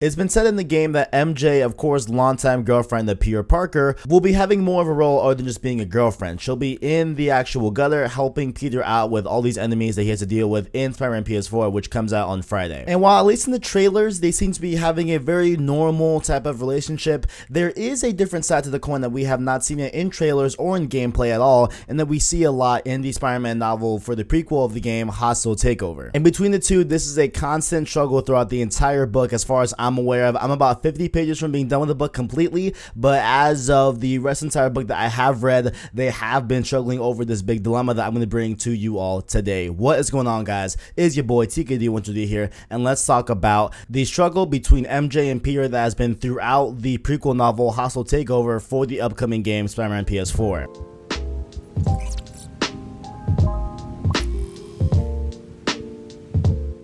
It's been said in the game that MJ, of course, longtime girlfriend of Peter Parker, will be having more of a role other than just being a girlfriend. She'll be in the actual gutter, helping Peter out with all these enemies that he has to deal with in Spiderman PS4, which comes out on Friday. And while at least in the trailers, they seem to be having a very normal type of relationship, there is a different side to the coin that we have not seen it in trailers or in gameplay at all, and that we see a lot in the Spider-Man novel for the prequel of the game, Hostile Takeover. And between the two, this is a constant struggle throughout the entire book as far as I'm aware of. I'm about 50 pages from being done with the book completely, but as of the rest of the entire book that I have read, they have been struggling over this big dilemma that I'm going to bring to you all today. What is going on, guys? It's your boy TKD123 here, and let's talk about the struggle between MJ and Peter that has been throughout the prequel novel Hostile Takeover for the upcoming game Spiderman PS4.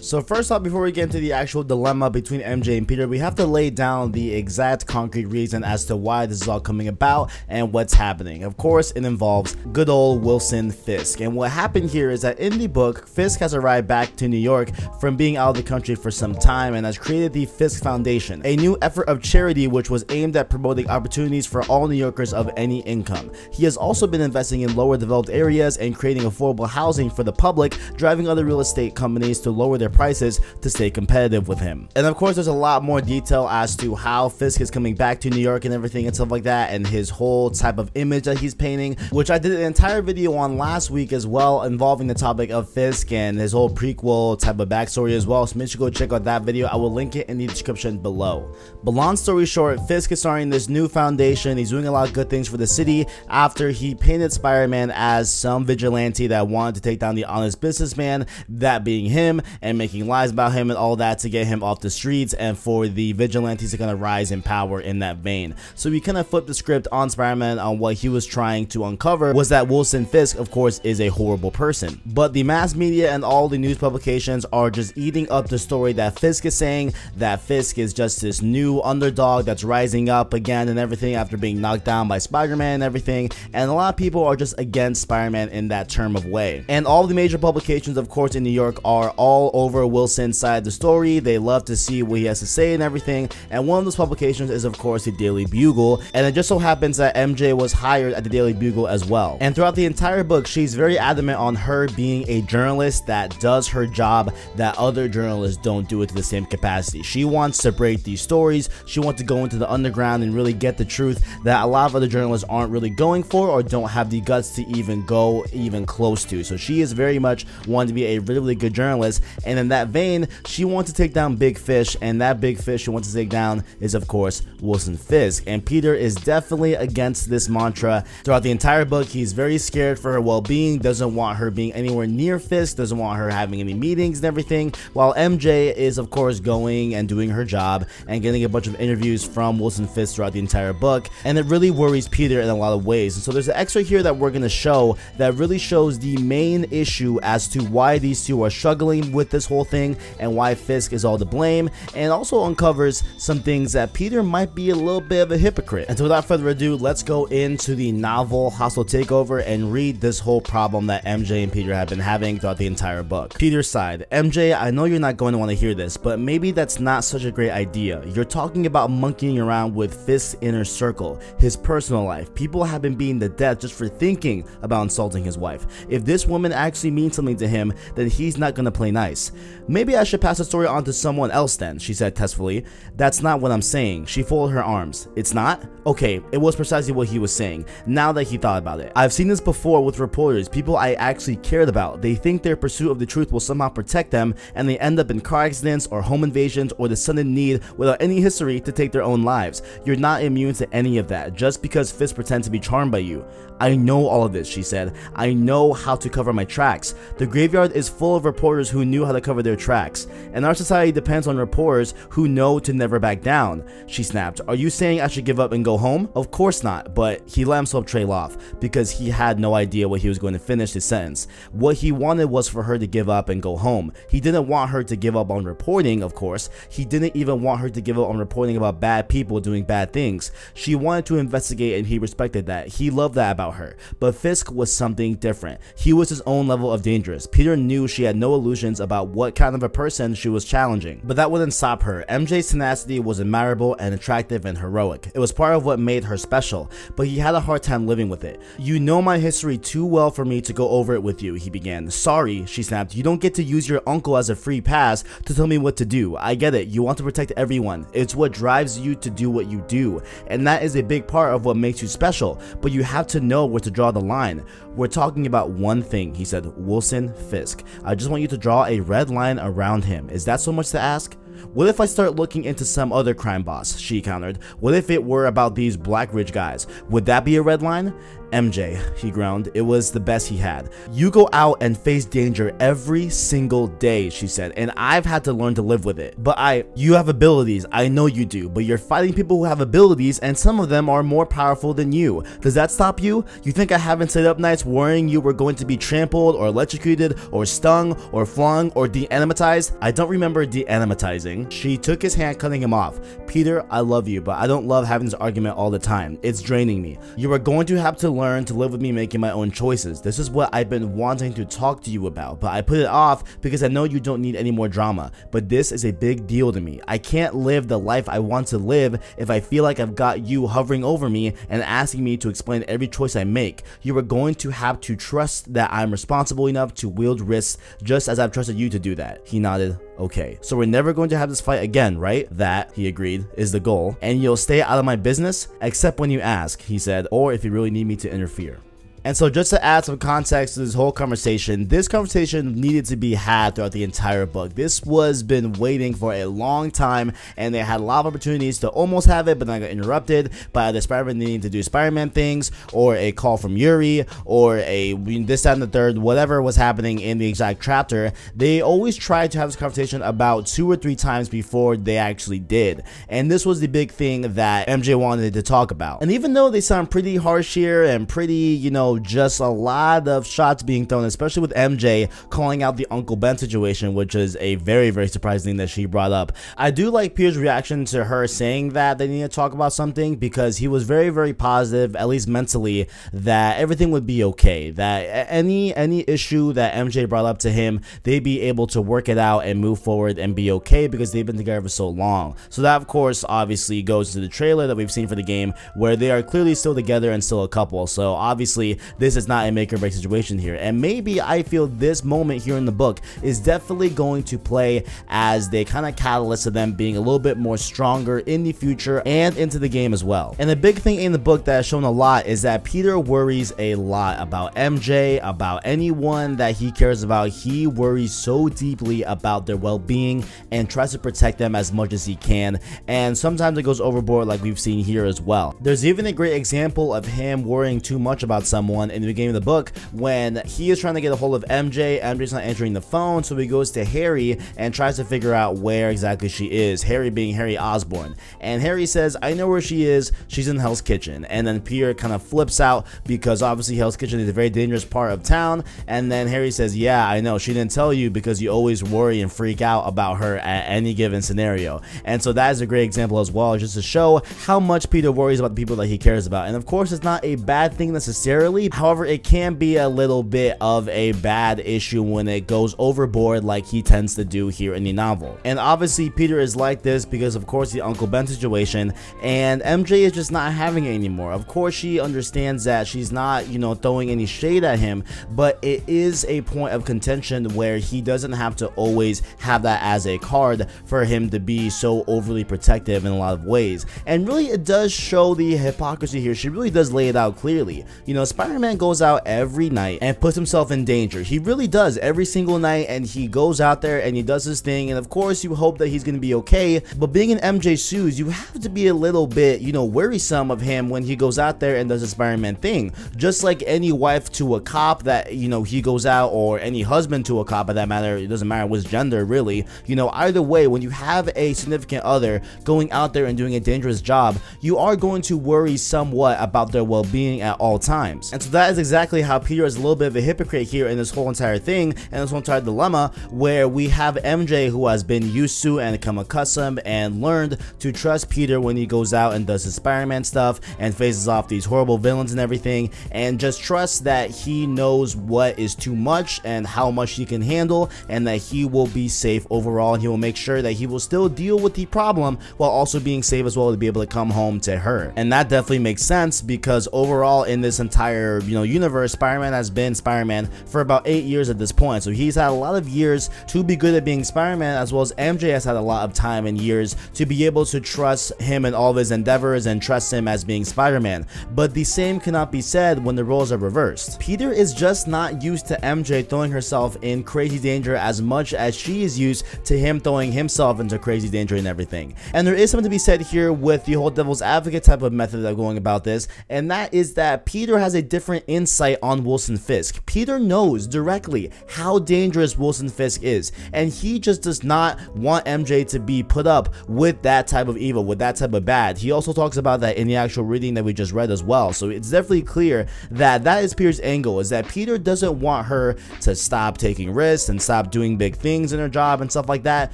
So first off, before we get into the actual dilemma between MJ and Peter, we have to lay down the exact concrete reason as to why this is all coming about and what's happening. Of course, it involves good old Wilson Fisk. And what happened here is that in the book, Fisk has arrived back to New York from being out of the country for some time and has created the Fisk Foundation, a new effort of charity which was aimed at promoting opportunities for all New Yorkers of any income. He has also been investing in lower developed areas and creating affordable housing for the public, driving other real estate companies to lower their prices to stay competitive with him. And of course, there's a lot more detail as to how Fisk is coming back to New York and everything and stuff like that, and his whole type of image that he's painting, which I did an entire video on last week as well, involving the topic of Fisk and his whole prequel type of backstory as well. So make sure you go check out that video. I will link it in the description below. But long story short, Fisk is starting this new foundation. He's doing a lot of good things for the city after he painted Spider-Man as some vigilante that wanted to take down the honest businessman, that being him, and making lies about him and all that to get him off the streets and for the vigilantes to kind of rise in power in that vein. So we kind of flipped the script on Spider-Man on what he was trying to uncover was that Wilson Fisk, of course, is a horrible person. But the mass media and all the news publications are just eating up the story that Fisk is saying, that Fisk is just this new underdog that's rising up again and everything after being knocked down by Spider-Man and everything. And a lot of people are just against Spider-Man in that term of way. And all the major publications, of course, in New York are all over Wilson's side of the story. They love to see what he has to say and everything, and one of those publications is of course the Daily Bugle, and it just so happens that MJ was hired at the Daily Bugle as well. And throughout the entire book, she's very adamant on her being a journalist that does her job that other journalists don't do it to the same capacity. She wants to break these stories, she wants to go into the underground and really get the truth that a lot of other journalists aren't really going for or don't have the guts to even go even close to. So she is very much wanting to be a really good journalist, and in that vein, she wants to take down big fish, and that big fish she wants to take down is of course Wilson Fisk. And Peter is definitely against this mantra throughout the entire book. He's very scared for her well-being, doesn't want her being anywhere near Fisk, doesn't want her having any meetings and everything, while MJ is of course going and doing her job and getting a bunch of interviews from Wilson Fisk throughout the entire book, and it really worries Peter in a lot of ways. And so there's an extra here that we're going to show that really shows the main issue as to why these two are struggling with this whole thing and why Fisk is all to blame, and also uncovers some things that Peter might be a little bit of a hypocrite. And so without further ado, let's go into the novel Hostile Takeover and read this whole problem that MJ and Peter have been having throughout the entire book. Peter's side: MJ, I know you're not going to want to hear this, but maybe that's not such a great idea. You're talking about monkeying around with Fisk's inner circle, his personal life. People have been beaten to death just for thinking about insulting his wife. If this woman actually means something to him, then he's not going to play nice. Maybe I should pass the story on to someone else then, she said testfully. That's not what I'm saying. She folded her arms. It's not? Okay, it was precisely what he was saying, now that he thought about it. I've seen this before with reporters, people I actually cared about. They think their pursuit of the truth will somehow protect them, and they end up in car accidents or home invasions or the sudden need without any history to take their own lives. You're not immune to any of that, just because Fisk pretends to be charmed by you. I know all of this, she said. I know how to cover my tracks. The graveyard is full of reporters who knew how to cover their tracks, and our society depends on reporters who know to never back down. She snapped. Are you saying I should give up and go home? Of course not, but he let himself trail off because he had no idea what he was going to finish his sentence. What he wanted was for her to give up and go home. He didn't want her to give up on reporting, of course. He didn't even want her to give up on reporting about bad people doing bad things. She wanted to investigate, and he respected that. He loved that about her. But Fisk was something different. He was his own level of dangerous. Peter knew she had no illusions about what kind of a person she was challenging. But that wouldn't stop her. MJ's tenacity was admirable and attractive and heroic. It was part of what made her special, but he had a hard time living with it. "You know my history too well for me to go over it with you," he began. "Sorry," she snapped. "You don't get to use your uncle as a free pass to tell me what to do. I get it. You want to protect everyone. It's what drives you to do what you do, and that is a big part of what makes you special, but you have to know where to draw the line. We're talking about one thing," he said. "Wilson Fisk. I just want you to draw a red line around him. Is that so much to ask?" "What if I start looking into some other crime boss?" she countered. "What if it were about these Blackridge guys? Would that be a red line?" "MJ," he groaned. It was the best he had. "You go out and face danger every single day," she said, "and I've had to learn to live with it. But you have abilities, I know you do, but you're fighting people who have abilities, and some of them are more powerful than you. Does that stop you? You think I haven't stayed up nights worrying you were going to be trampled or electrocuted or stung or flung or de-animatized?" "I don't remember de-animatizing." She took his hand, cutting him off. "Peter, I love you, but I don't love having this argument all the time. It's draining me. You are going to have to learn to live with me making my own choices. This is what I've been wanting to talk to you about, but I put it off because I know you don't need any more drama. But this is a big deal to me. I can't live the life I want to live if I feel like I've got you hovering over me and asking me to explain every choice I make. You are going to have to trust that I'm responsible enough to wield risks just as I've trusted you to do that." He nodded. "Okay, so we're never going to have this fight again, right?" "That," he agreed, "is the goal. And you'll stay out of my business, except when you ask," he said, "or if you really need me to interfere." And so just to add some context to this whole conversation, this conversation needed to be had throughout the entire book. This was been waiting for a long time, and they had a lot of opportunities to almost have it, but then I got interrupted by the Spider-Man needing to do Spider-Man things, or a call from Yuri, or a this, that, and the third, whatever was happening in the exact chapter. They always tried to have this conversation about 2 or 3 times before they actually did. And this was the big thing that MJ wanted to talk about. And even though they sound pretty harsh here and pretty, you know, just a lot of shots being thrown, especially with MJ calling out the Uncle Ben situation, which is a very, very surprising thing that she brought up. I do like Peter's reaction to her saying that they need to talk about something, because he was very, very positive, at least mentally, that everything would be okay, that any issue that MJ brought up to him, they'd be able to work it out and move forward and be okay, because they've been together for so long. So that, of course, obviously goes to the trailer that we've seen for the game, where they are clearly still together and still a couple. So obviously this is not a make or break situation here, and maybe I feel this moment here in the book is definitely going to play as the kind of catalyst of them being a little bit more stronger in the future and into the game as well. And the big thing in the book that has shown a lot is that Peter worries a lot about MJ, about anyone that he cares about. He worries so deeply about their well-being and tries to protect them as much as he can, and sometimes it goes overboard, like we've seen here as well. There's even a great example of him worrying too much about someone in the beginning of the book when he is trying to get a hold of MJ. MJ's not answering the phone, so he goes to Harry and tries to figure out where exactly she is, Harry being Harry Osborn. And Harry says, "I know where she is, she's in Hell's Kitchen." And then Peter kind of flips out, because obviously Hell's Kitchen is a very dangerous part of town, and then Harry says, "Yeah, I know, she didn't tell you because you always worry and freak out about her at any given scenario." And so that is a great example as well, just to show how much Peter worries about the people that he cares about. And of course, it's not a bad thing necessarily. However, it can be a little bit of a bad issue when it goes overboard, like he tends to do here in the novel. And obviously Peter is like this because, of course, the Uncle Ben situation, and MJ is just not having it anymore. Of course, she understands that she's not, you know, throwing any shade at him, but it is a point of contention where he doesn't have to always have that as a card for him to be so overly protective in a lot of ways. And really, it does show the hypocrisy here. She really does lay it out clearly. You know, Spider-Man goes out every night and puts himself in danger. He really does, every single night, and he goes out there and he does his thing, and of course you hope that he's going to be okay. But being in MJ's shoes, you have to be a little bit, you know, worrisome of him when he goes out there and does the Spider-Man thing. Just like any wife to a cop that, you know, he goes out, or any husband to a cop for that matter, it doesn't matter which gender really, you know, either way, when you have a significant other going out there and doing a dangerous job, you are going to worry somewhat about their well-being at all times. And so that is exactly how Peter is a little bit of a hypocrite here in this whole entire thing and this whole entire dilemma, where we have MJ who has been used to and become accustomed and learned to trust Peter when he goes out and does his Spider-Man stuff and faces off these horrible villains and everything, and just trusts that he knows what is too much and how much he can handle, and that he will be safe overall, and he will make sure that he will still deal with the problem while also being safe as well to be able to come home to her. And that definitely makes sense, because overall in this entire universe, Spider-Man has been Spider-Man for about 8 years at this point, so he's had a lot of years to be good at being Spider-Man, as well as MJ has had a lot of time and years to be able to trust him in all of his endeavors and trust him as being Spider-Man. But the same cannot be said when the roles are reversed. Peter is just not used to MJ throwing herself in crazy danger as much as she is used to him throwing himself into crazy danger and everything. And there is something to be said here with the whole devil's advocate type of method of going about this, and that is that Peter has a different insight on Wilson Fisk. Peter knows directly how dangerous Wilson Fisk is, and he just does not want MJ to be put up with that type of evil, with that type of bad. He also talks about that in the actual reading that we just read as well, so it's definitely clear that that is Peter's angle, is that Peter doesn't want her to stop taking risks and stop doing big things in her job and stuff like that,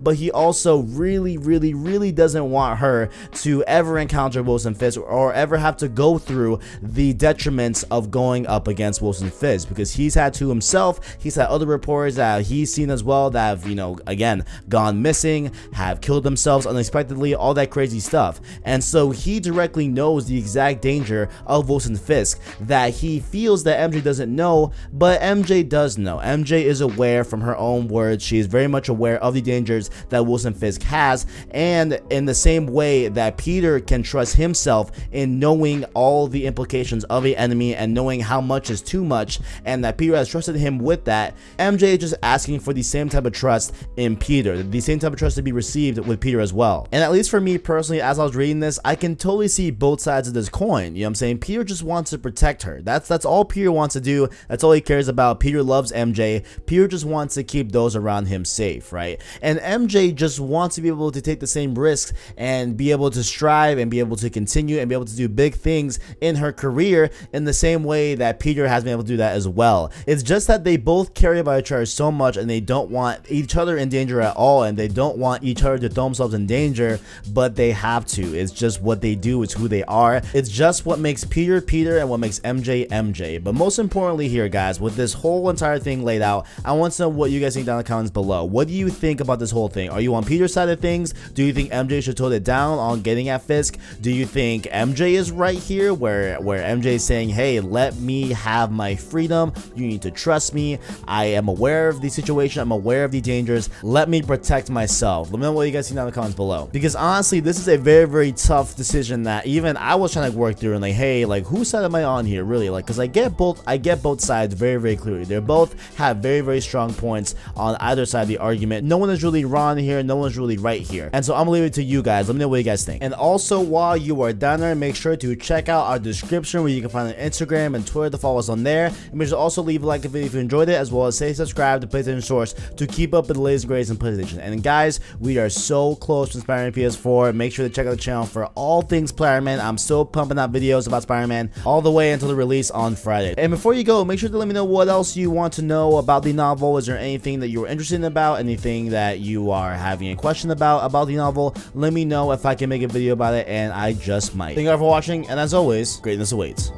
but he also really doesn't want her to ever encounter Wilson Fisk or ever have to go through the detriments of going up against Wilson Fisk, because he's had to himself. He's had other reporters that he's seen as well that have, again, gone missing, have killed themselves unexpectedly, all that crazy stuff. And so he directly knows the exact danger of Wilson Fisk that he feels that MJ doesn't know, but MJ does know. MJ is aware from her own words. She is very much aware of the dangers that Wilson Fisk has, and in the same way that Peter can trust himself in knowing all the implications of an enemy and knowing how much is too much, and that Peter has trusted him with that, MJ is just asking for the same type of trust in Peter, the same type of trust to be received with Peter as well. And at least for me personally, as I was reading this, I can totally see both sides of this coin. You know what I'm saying? Peter just wants to protect her. That's all Peter wants to do. That's all he cares about. Peter loves MJ. Peter just wants to keep those around him safe, right? And MJ just wants to be able to take the same risks and be able to strive and be able to continue and be able to do big things in her career in the same way that Peter has been able to do that as well. It's just that they both care about each other so much, and they don't want each other in danger at all, and they don't want each other to throw themselves in danger, but they have to. It's just what they do. It's who they are. It's just what makes Peter Peter and what makes MJ MJ. But most importantly here, guys, with this whole entire thing laid out, I want to know what you guys think down in the comments below. What do you think about this whole thing? Are you on Peter's side of things? Do you think MJ should tone it down on getting at Fisk? Do you think MJ is right here, where MJ is saying, hey, let me have my freedom, you need to trust me, I am aware of the situation, I'm aware of the dangers, let me protect myself? Let me know what you guys think down in the comments below, because honestly this is a very tough decision that even I was trying to work through, and like, hey, like, whose side am I on here really? Like, because I get both sides very clearly. They both have very strong points on either side of the argument. No one is really wrong here, no one's really right here, and so I'm gonna leave it to you guys. Let me know what you guys think. And also, while you are down there, make sure to check out our description where you can find an Instagram and Twitter to follow us on there. And make sure to also leave a like if you enjoyed it, as well as say subscribe to PlayStation Source to keep up with the latest grades in PlayStation. And guys, we are so close to Spiderman PS4. Make sure to check out the channel for all things Spider-Man. I'm still pumping out videos about Spider-Man all the way until the release on Friday. And before you go, make sure to let me know what else you want to know about the novel. Is there anything that you were interested in about, anything that you are having a question about the novel? Let me know if I can make a video about it, and I just might. Thank you all for watching, and as always, greatness awaits.